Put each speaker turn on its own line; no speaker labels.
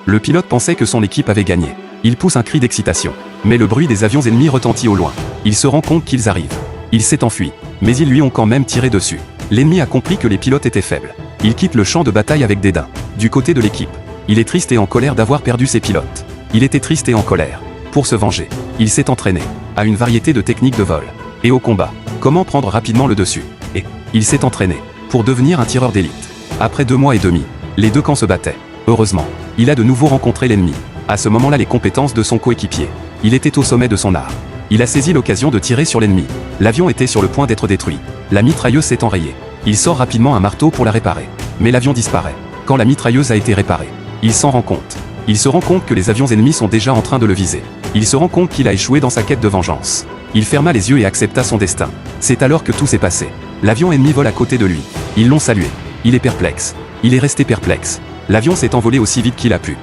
Le pilote pensait que son équipe avait gagné. Il pousse un cri d'excitation. Mais le bruit des avions ennemis retentit au loin. Il se rend compte qu'ils arrivent. Il s'est enfui. Mais ils lui ont quand même tiré dessus. L'ennemi a compris que les pilotes étaient faibles. Il quitte le champ de bataille avec dédain. Du côté de l'équipe, il est triste et en colère d'avoir perdu ses pilotes. Il était triste et en colère. Pour se venger, il s'est entraîné à une variété de techniques de vol. Et au combat, comment prendre rapidement le dessus. Et il s'est entraîné pour devenir un tireur d'élite. Après 2 mois et demi, les deux camps se battaient. Heureusement, il a de nouveau rencontré l'ennemi. À ce moment-là, les compétences de son coéquipier. Il était au sommet de son art. Il a saisi l'occasion de tirer sur l'ennemi. L'avion était sur le point d'être détruit. La mitrailleuse s'est enrayée. Il sort rapidement un marteau pour la réparer. Mais l'avion disparaît. Quand la mitrailleuse a été réparée, il s'en rend compte. Il se rend compte que les avions ennemis sont déjà en train de le viser. Il se rend compte qu'il a échoué dans sa quête de vengeance. Il ferma les yeux et accepta son destin. C'est alors que tout s'est passé. L'avion ennemi vole à côté de lui. Ils l'ont salué. Il est perplexe. Il est resté perplexe. L'avion s'est envolé aussi vite qu'il a pu.